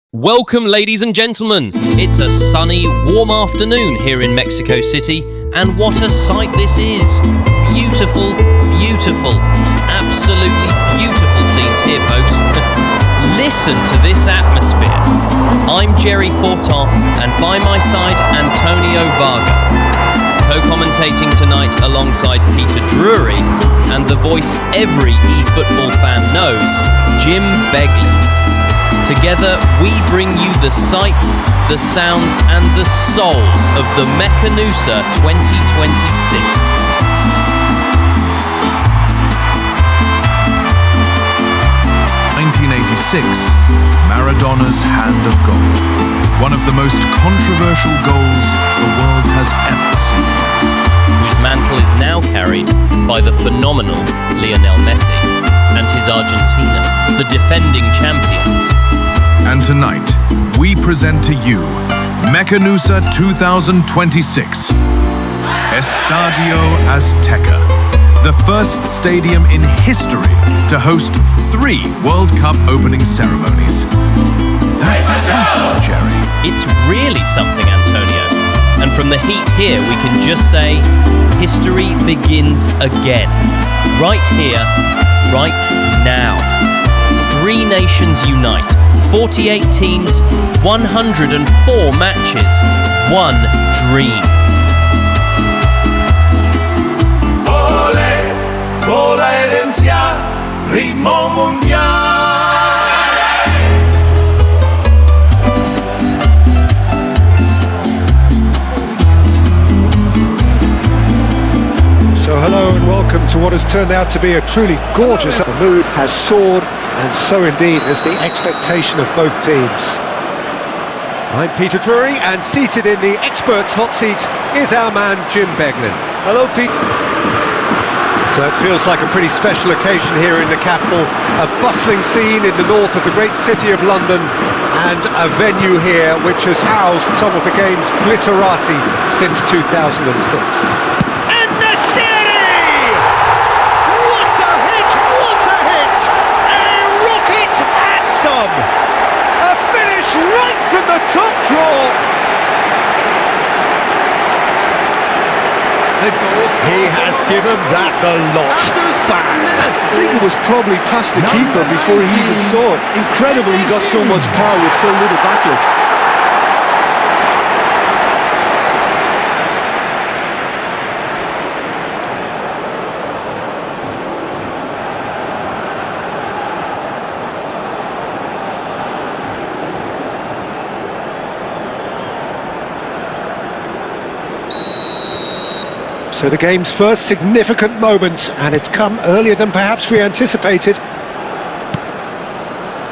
Welcome, ladies and gentlemen. It's a sunny, warm afternoon here in Mexico City, and what a sight this is. Beautiful, beautiful, absolutely beautiful scenes here, folks. Listen to this atmosphere. I'm Jerry Forton, and by my side, Antonio Varga. Co-commentating tonight alongside Peter Drury, and the voice every eFootball fan knows, Jim Begley. Together, we bring you the sights, the sounds, and the soul of the Mecanusa 2026. (1986), Maradona's hand of gold. One of the most controversial goals the world has ever seen. Whose mantle is now carried by the phenomenal Lionel Messi and his Argentina, the defending champions. And tonight, we present to you Mecanusa 2026, Estadio Azteca, the first stadium in history to host 3 World Cup opening ceremonies. That's something, Jerry. It's really something, Antonio. And from the heat here, we can just say, history begins again. Right here, right now. 3 nations unite. 48 teams, 104 matches, one dream. Ole, con la herencia, ritmo mundial. So hello and welcome to what has turned out to be a truly gorgeous. The mood has soared, and so indeed has the expectation of both teams. I'm Peter Drury, and seated in the experts' hot seat is our man Jim Begley. Hello, Pete. So it feels like a pretty special occasion here in the capital, a bustling scene in the north of the great city of London, and a venue here which has housed some of the game's glitterati since 2006. A finish right from the top draw. He has given that the lot. I think it was probably past the keeper before he even saw it. Incredible he got so much power with so little backlift. So the game's first significant moment, and it's come earlier than perhaps we anticipated.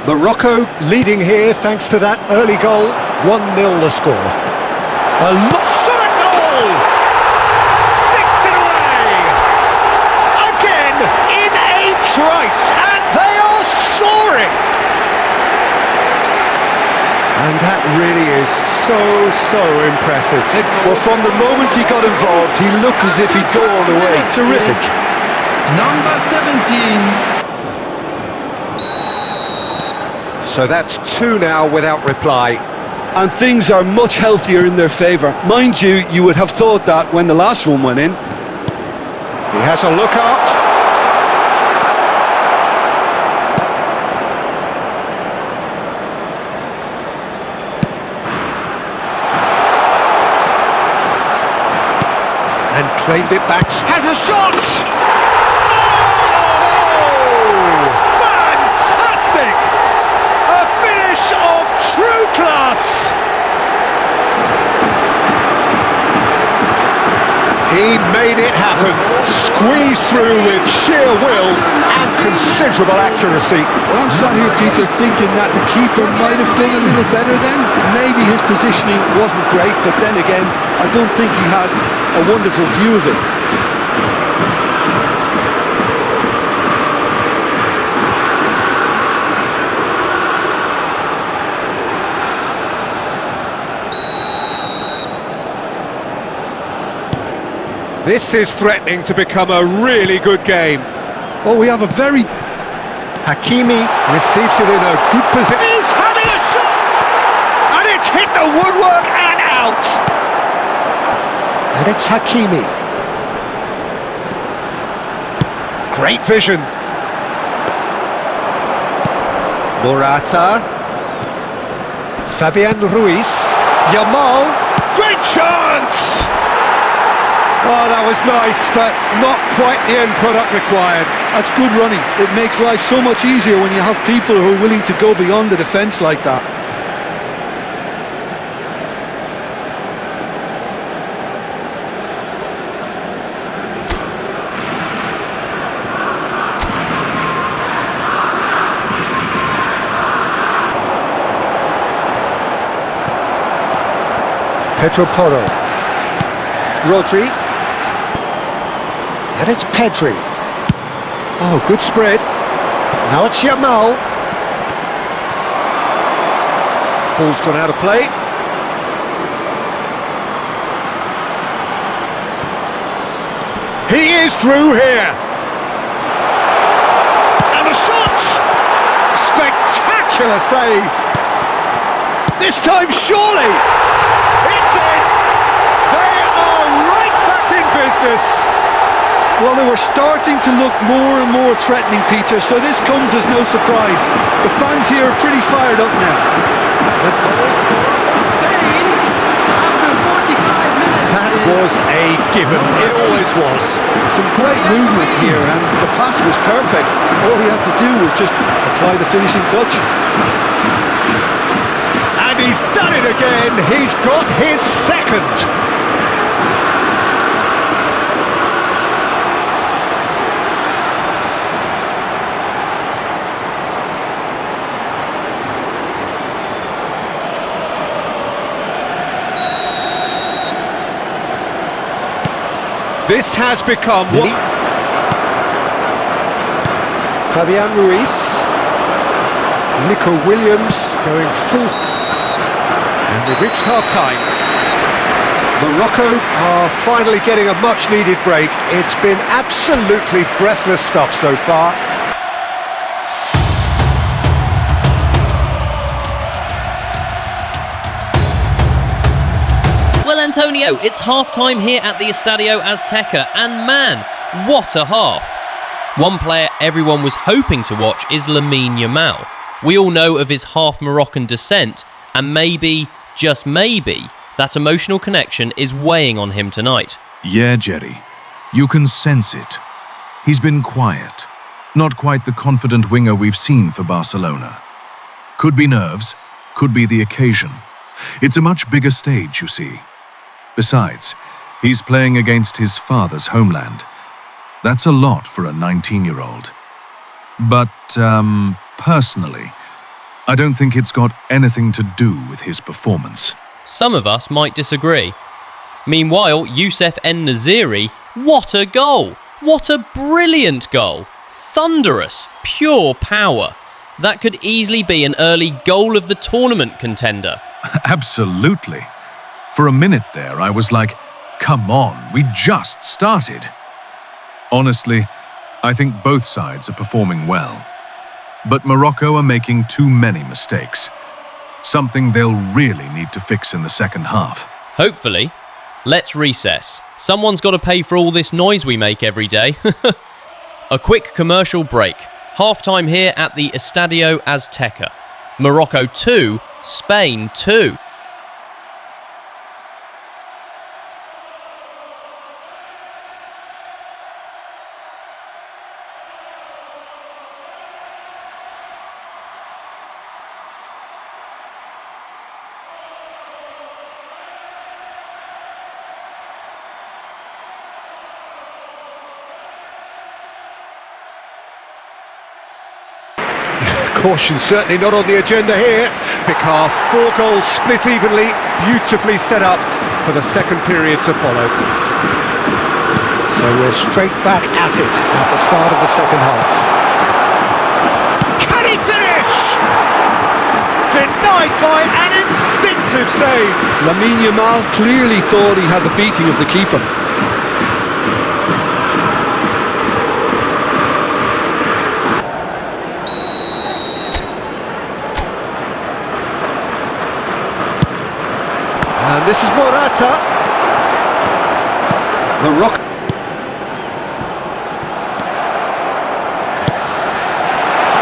Morocco leading here thanks to that early goal, 1-0 the score. A shot at goal! Sticks it away! Again in a trice, and they are soaring! And that really is so impressive. Well, from the moment he got involved, he looked as if he'd go all the way. Terrific. Number 17. So that's 2 now without reply. And things are much healthier in their favour. Mind you, you would have thought that when the last one went in. He has a look up. And claimed it back. Has a shot! Oh! Fantastic! A finish of true class! He made it happen. Squeezed through with sheer will and considerable accuracy. Well, I'm sat here, Peter, thinking that the keeper might have done a little better then. Maybe his positioning wasn't great, but then again, I don't think he had a wonderful view of it. This is threatening to become a really good game. Oh, we have a very... Hakimi receives it in a good position. He's having a shot! hit the woodwork and out. And it's Hakimi. Great vision. Morata. Fabian Ruiz. Yamal. Great chance! Oh, that was nice, but not quite the end product required. That's good running. It makes life so much easier when you have people who are willing to go beyond the defence like that. Pedro Porro. Rodri. And it's Pedri. Oh, good spread. Now it's Yamal. Ball's gone out of play. He is through here. And the shot! Spectacular save. This time, surely. It's in. They are right back in business. Well, they were starting to look more and more threatening, Peter, so this comes as no surprise. The fans here are pretty fired up now. That was a given. It always was. Some great movement here, and the pass was perfect. All he had to do was just apply the finishing touch. And he's done it again. He's got his second. This has become what... Fabian Ruiz. Nico Williams going full... And they've reached half-time. Morocco are finally getting a much-needed break. It's been absolutely breathless stuff so far. Well, Antonio, it's half-time here at the Estadio Azteca, and man, what a half! One player everyone was hoping to watch is Lamine Yamal. We all know of his half Moroccan descent, and maybe, just maybe, that emotional connection is weighing on him tonight. Yeah, Jerry. You can sense it. He's been quiet. Not quite the confident winger we've seen for Barcelona. Could be nerves, could be the occasion. It's a much bigger stage, you see. Besides, he's playing against his father's homeland. That's a lot for a 19-year-old. But, personally, I don't think it's got anything to do with his performance. Some of us might disagree. Meanwhile, Youssef En-Nesyri, what a goal! What a brilliant goal! Thunderous, pure power. That could easily be an early goal of the tournament contender. Absolutely. For a minute there, I was like, come on, we just started. Honestly, I think both sides are performing well. But Morocco are making too many mistakes. Something they'll really need to fix in the second half. Hopefully. Let's recess. Someone's got to pay for all this noise we make every day. A quick commercial break. Half-time here at the Estadio Azteca. Morocco 2, Spain 2. Caution certainly not on the agenda here. Picard, 4 goals split evenly, beautifully set up for the second period to follow. So we're straight back at it at the start of the second half. Can he finish? Denied by an instinctive save. Lamine Yamal clearly thought he had the beating of the keeper. And this is Morata. Morocco.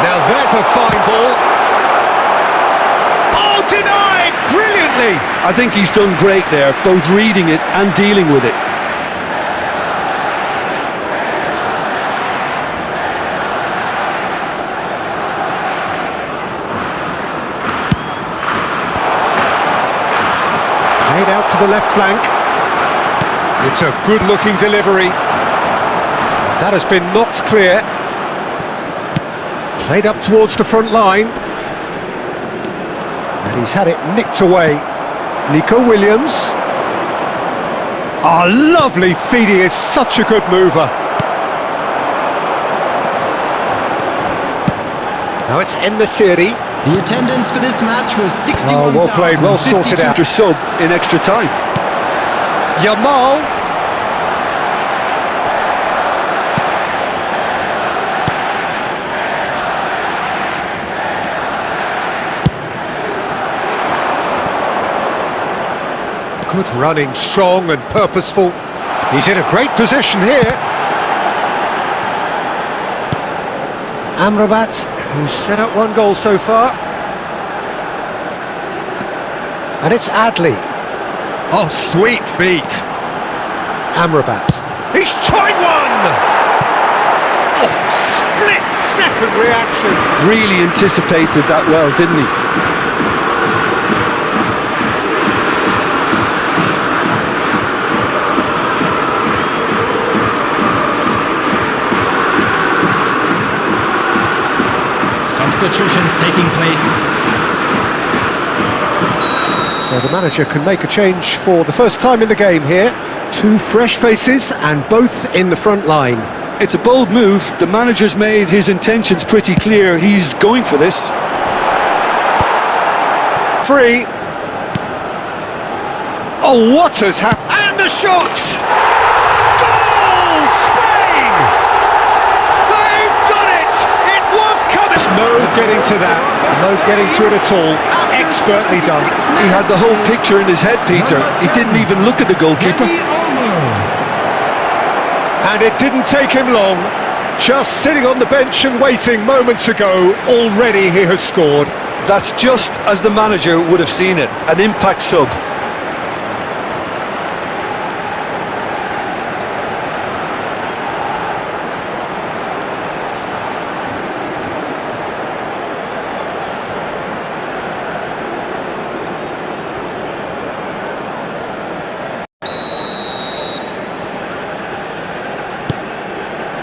Now there's a fine ball. Oh, denied! Brilliantly! I think he's done great there, both reading it and dealing with it. Played out to the left flank. It's a good-looking delivery. That has been knocked clear. Played up towards the front line. And he's had it nicked away. Nico Williams. Oh, lovely feed. He is such a good mover. Now it's En-Nesyri. The attendance for this match was 61,000. Oh, well played, well sorted out. After sub in extra time. Yamal. Good running, strong and purposeful. He's in a great position here. Amrabat, who's set up one goal so far. And it's Adli. Oh, sweet feet. Amrabat. He's tried one! Oh, split-second reaction. Really anticipated that well, didn't he? Substitutions taking place. So the manager can make a change for the first time in the game here. Two fresh faces and both in the front line. It's a bold move. The manager's made his intentions pretty clear. He's going for this. Free. Oh, what has happened? And a shot! Goal! Spain! They've done it! It was coming! No getting to that. No getting to it at all. Expertly done. He had the whole picture in his head, Peter. He didn't even look at the goalkeeper. And it didn't take him long. Just sitting on the bench and waiting moments ago, already he has scored. That's just as the manager would have seen it. An impact sub.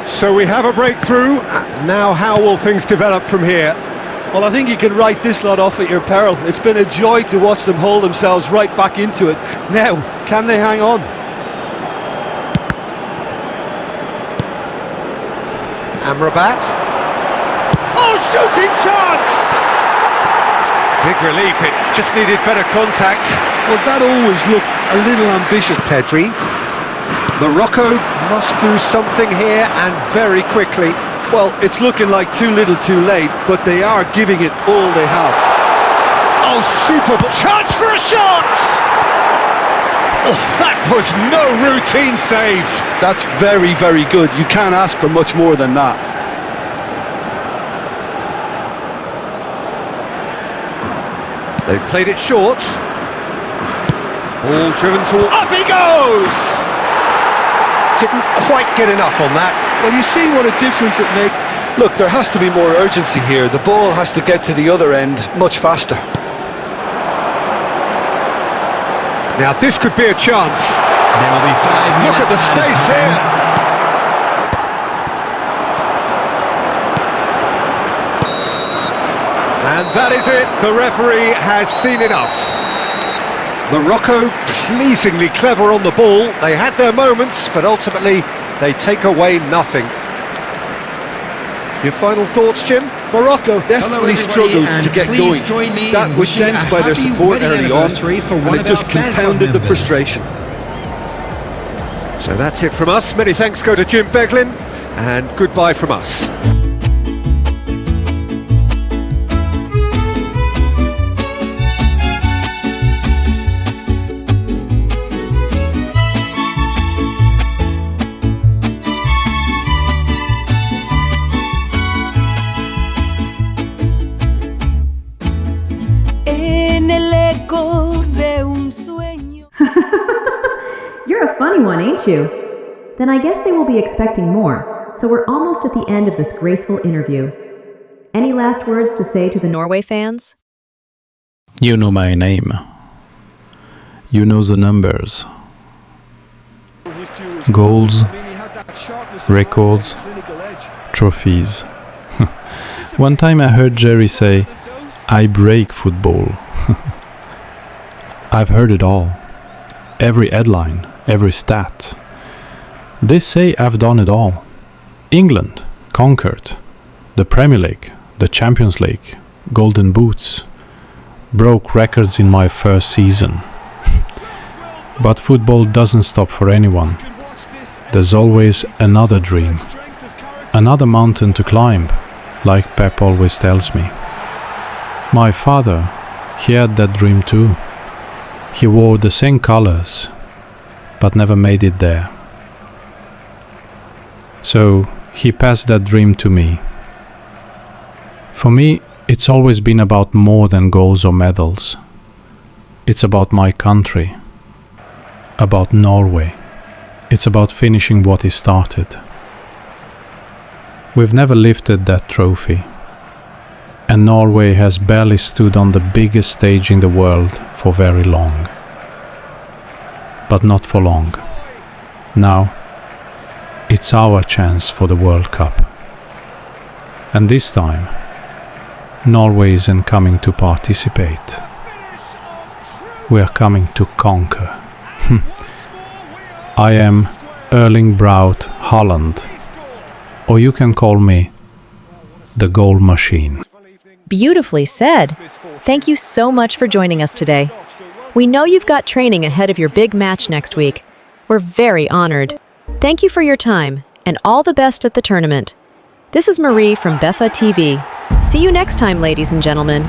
So we have a breakthrough. Now how will things develop from here? Well, I think you can write this lot off at your peril. It's been a joy to watch them hold themselves right back into it. Now, can they hang on? Amrabat. Oh, shooting chance! Big relief, it just needed better contact. Well, that always looked a little ambitious. Pedri. Morocco must do something here and very quickly. Well, it's looking like too little too late, but they are giving it all they have. Oh, super chance for a shot! Oh, that was no routine save. That's very, very good. You can't ask for much more than that. They've played it short. Ball driven toward... Up he goes! Didn't quite get enough on that. Well, you see what a difference it makes. Look, there has to be more urgency here. The ball has to get to the other end much faster. Now this could be a chance. There will be 5 minutes. Look at the space here. And that is it. The referee has seen enough. Morocco pleasingly clever on the ball. They had their moments, but ultimately they take away nothing. Your final thoughts, Jim? Morocco definitely struggled to get going. That was sensed by their support early on, and it just compounded the frustration. So that's it from us. Many thanks go to Jim Beglin, and goodbye from us. mejor de un sueño. You're a funny one, ain't you? Then I guess they will be expecting more, so we're almost at the end of this graceful interview. Any last words to say to the Norway fans? You know my name. You know the numbers. Goals, records, trophies. One time I heard Jerry say, I break football. I've heard it all. Every headline, every stat. They say I've done it all. England conquered. The Premier League, the Champions League, Golden Boots. Broke records in my first season. But football doesn't stop for anyone. There's always another dream. Another mountain to climb, like Pep always tells me. My father, he had that dream too. He wore the same colors, but never made it there. So he passed that dream to me. For me, it's always been about more than goals or medals. It's about my country, about Norway. It's about finishing what he started. We've never lifted that trophy, and Norway has barely stood on the biggest stage in the world for very long. But not for long. Now, it's our chance for the World Cup. And this time, Norway isn't coming to participate. We are coming to conquer. I am Erling Braut Haaland, or you can call me the goal machine. Beautifully said. Thank you so much for joining us today. We know you've got training ahead of your big match next week. We're very honored. Thank you for your time, and all the best at the tournament. This is Marie from Beffa TV. See you next time, ladies and gentlemen.